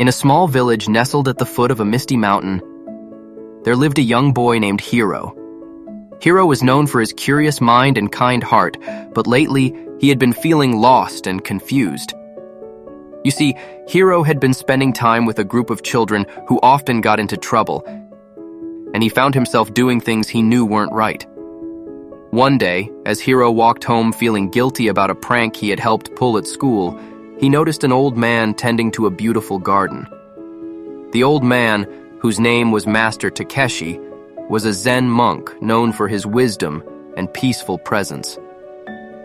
In a small village nestled at the foot of a misty mountain, there lived a young boy named Hiro. Hiro was known for his curious mind and kind heart, but lately he had been feeling lost and confused. You see, Hiro had been spending time with a group of children who often got into trouble, and he found himself doing things he knew weren't right. One day, as Hiro walked home feeling guilty about a prank he had helped pull at school, he noticed an old man tending to a beautiful garden. The old man, whose name was Master Takeshi, was a Zen monk known for his wisdom and peaceful presence.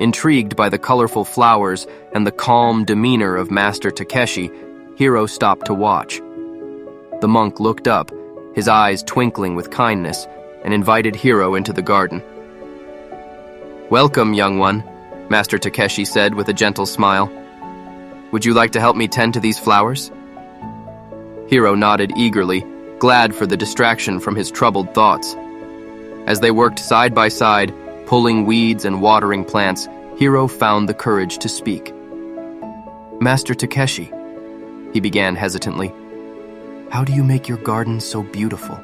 Intrigued by the colorful flowers and the calm demeanor of Master Takeshi, Hiro stopped to watch. The monk looked up, his eyes twinkling with kindness, and invited Hiro into the garden. "Welcome, young one," Master Takeshi said with a gentle smile. "Would you like to help me tend to these flowers?" Hiro nodded eagerly, glad for the distraction from his troubled thoughts. As they worked side by side, pulling weeds and watering plants, Hiro found the courage to speak. "Master Takeshi," he began hesitantly, "how do you make your garden so beautiful?"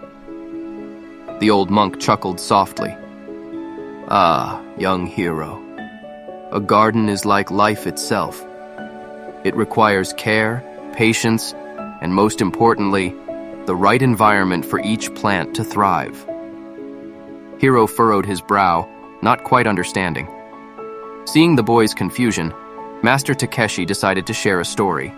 The old monk chuckled softly. "Ah, young Hiro, a garden is like life itself. It requires care, patience, and most importantly, the right environment for each plant to thrive." Hiro furrowed his brow, not quite understanding. Seeing the boy's confusion, Master Takeshi decided to share a story.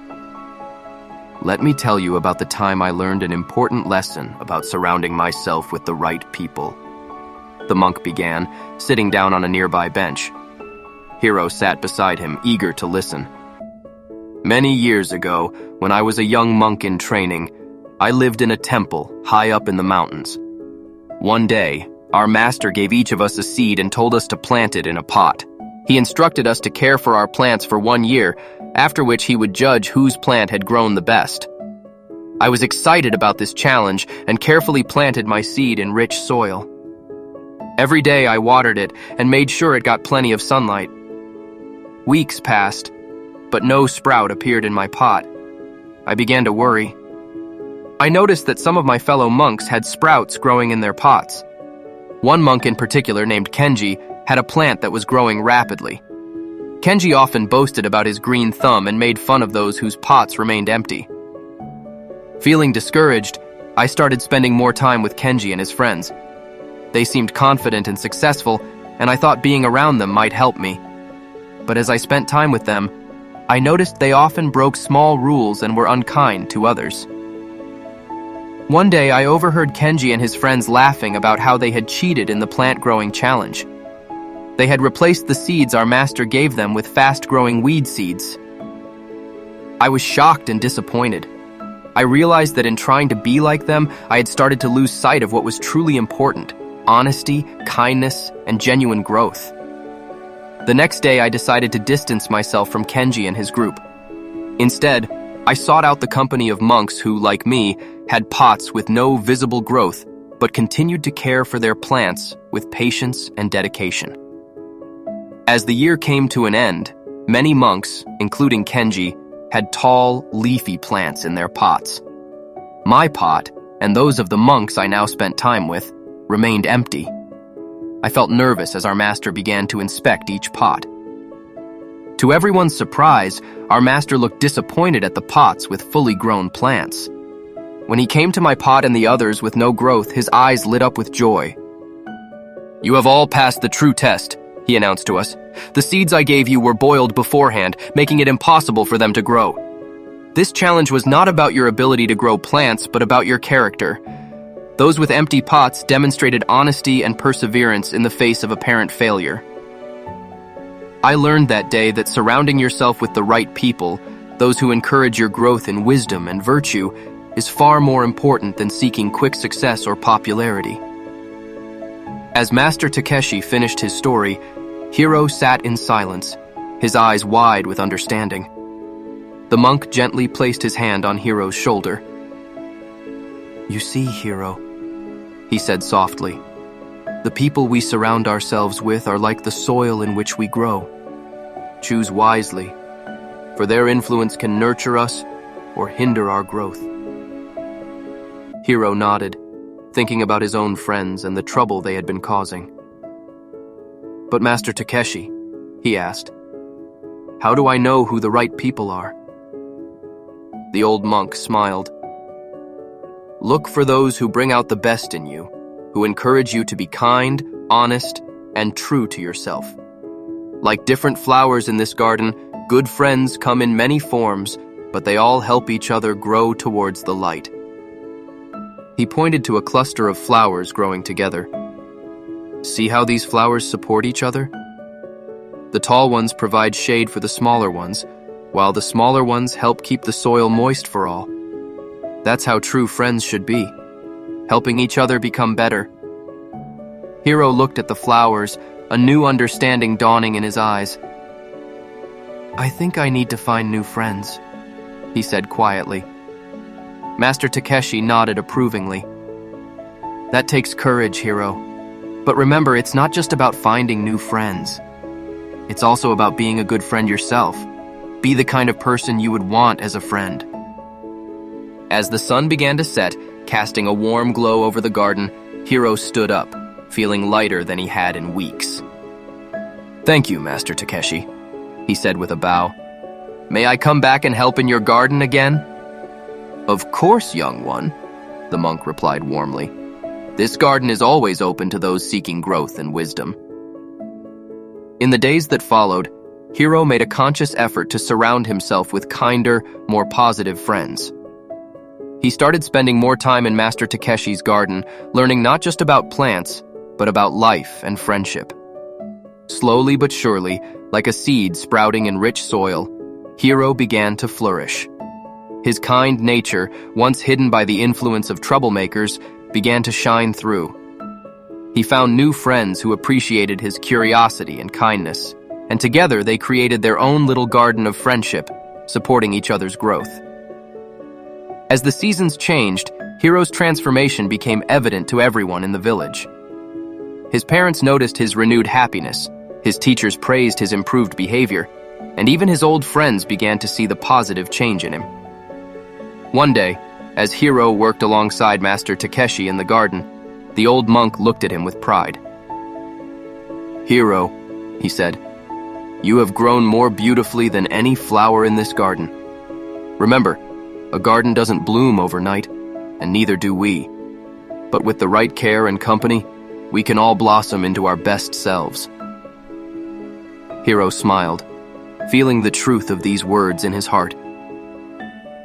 "Let me tell you about the time I learned an important lesson about surrounding myself with the right people," the monk began, sitting down on a nearby bench. Hiro sat beside him, eager to listen. "Many years ago, when I was a young monk in training, I lived in a temple high up in the mountains. One day, our master gave each of us a seed and told us to plant it in a pot. He instructed us to care for our plants for 1 year, after which he would judge whose plant had grown the best. I was excited about this challenge and carefully planted my seed in rich soil. Every day I watered it and made sure it got plenty of sunlight. Weeks passed, but no sprout appeared in my pot. I began to worry. I noticed that some of my fellow monks had sprouts growing in their pots. One monk in particular, named Kenji, had a plant that was growing rapidly. Kenji often boasted about his green thumb and made fun of those whose pots remained empty. Feeling discouraged, I started spending more time with Kenji and his friends. They seemed confident and successful, and I thought being around them might help me. But as I spent time with them, I noticed they often broke small rules and were unkind to others. One day, I overheard Kenji and his friends laughing about how they had cheated in the plant-growing challenge. They had replaced the seeds our master gave them with fast-growing weed seeds. I was shocked and disappointed. I realized that in trying to be like them, I had started to lose sight of what was truly important: honesty, kindness, and genuine growth. The next day, I decided to distance myself from Kenji and his group. Instead, I sought out the company of monks who, like me, had pots with no visible growth, but continued to care for their plants with patience and dedication. As the year came to an end, many monks, including Kenji, had tall, leafy plants in their pots. My pot, and those of the monks I now spent time with, remained empty. I felt nervous as our master began to inspect each pot. To everyone's surprise, our master looked disappointed at the pots with fully grown plants. When he came to my pot and the others with no growth, his eyes lit up with joy. "You have all passed the true test," he announced to us. "The seeds I gave you were boiled beforehand, making it impossible for them to grow. This challenge was not about your ability to grow plants, but about your character. Those with empty pots demonstrated honesty and perseverance in the face of apparent failure." I learned that day that surrounding yourself with the right people, those who encourage your growth in wisdom and virtue, is far more important than seeking quick success or popularity. As Master Takeshi finished his story, Hiro sat in silence, his eyes wide with understanding. The monk gently placed his hand on Hiro's shoulder. "You see, Hiro," he said softly, "the people we surround ourselves with are like the soil in which we grow. Choose wisely, for their influence can nurture us or hinder our growth. Hiro nodded, thinking about his own friends and the trouble they had been causing. "But Master Takeshi," he asked, "how do I know who the right people are?" The old monk smiled. "Look for those who bring out the best in you, who encourage you to be kind, honest, and true to yourself. Like different flowers in this garden, good friends come in many forms, but they all help each other grow towards the light." He pointed to a cluster of flowers growing together. "See how these flowers support each other? The tall ones provide shade for the smaller ones, while the smaller ones help keep the soil moist for all. That's how true friends should be, helping each other become better." Hiro looked at the flowers, a new understanding dawning in his eyes. "I think I need to find new friends," he said quietly. Master Takeshi nodded approvingly. "That takes courage, Hiro. But remember, it's not just about finding new friends. It's also about being a good friend yourself. Be the kind of person you would want as a friend." As the sun began to set, casting a warm glow over the garden, Hiro stood up, feeling lighter than he had in weeks. "Thank you, Master Takeshi," he said with a bow. "May I come back and help in your garden again?" "Of course, young one," the monk replied warmly. "This garden is always open to those seeking growth and wisdom." In the days that followed, Hiro made a conscious effort to surround himself with kinder, more positive friends. He started spending more time in Master Takeshi's garden, learning not just about plants, but about life and friendship. Slowly but surely, like a seed sprouting in rich soil, Hiro began to flourish. His kind nature, once hidden by the influence of troublemakers, began to shine through. He found new friends who appreciated his curiosity and kindness, and together they created their own little garden of friendship, supporting each other's growth. As the seasons changed, Hiro's transformation became evident to everyone in the village. His parents noticed his renewed happiness, his teachers praised his improved behavior, and even his old friends began to see the positive change in him. One day, as Hiro worked alongside Master Takeshi in the garden, the old monk looked at him with pride. "Hiro," he said, "you have grown more beautifully than any flower in this garden. Remember, a garden doesn't bloom overnight, and neither do we. But with the right care and company, we can all blossom into our best selves." Hiro smiled, feeling the truth of these words in his heart.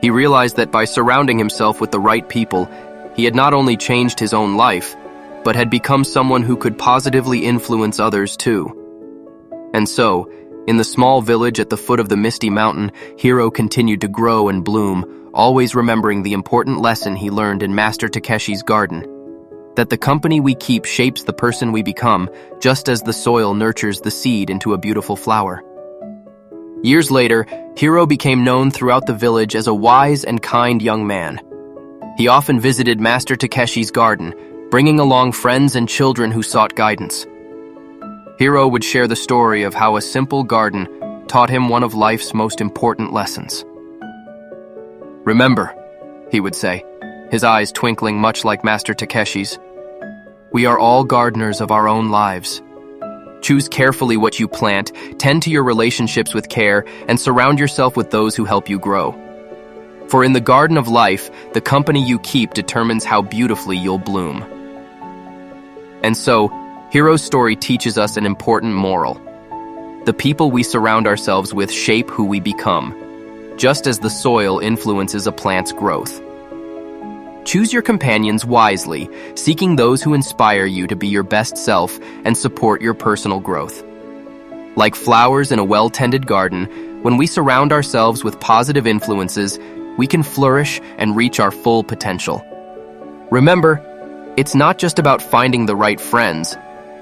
He realized that by surrounding himself with the right people, he had not only changed his own life, but had become someone who could positively influence others too. And so, in the small village at the foot of the misty mountain, Hiro continued to grow and bloom, always remembering the important lesson he learned in Master Takeshi's garden, that the company we keep shapes the person we become, just as the soil nurtures the seed into a beautiful flower. Years later, Hiro became known throughout the village as a wise and kind young man. He often visited Master Takeshi's garden, bringing along friends and children who sought guidance. Hiro would share the story of how a simple garden taught him one of life's most important lessons. "Remember," he would say, his eyes twinkling much like Master Takeshi's, "we are all gardeners of our own lives. Choose carefully what you plant, tend to your relationships with care, and surround yourself with those who help you grow. For in the garden of life, the company you keep determines how beautifully you'll bloom." And so, Hiro's story teaches us an important moral. The people we surround ourselves with shape who we become, just as the soil influences a plant's growth. Choose your companions wisely, seeking those who inspire you to be your best self and support your personal growth. Like flowers in a well-tended garden, when we surround ourselves with positive influences, we can flourish and reach our full potential. Remember, it's not just about finding the right friends,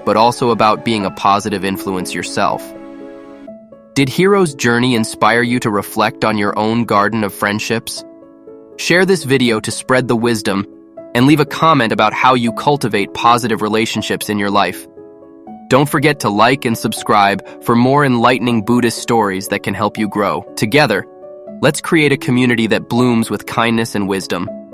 but also about being a positive influence yourself. Did Hiro's journey inspire you to reflect on your own garden of friendships? Share this video to spread the wisdom, and leave a comment about how you cultivate positive relationships in your life. Don't forget to like and subscribe for more enlightening Buddhist stories that can help you grow. Together, Let's create a community that blooms with kindness and wisdom.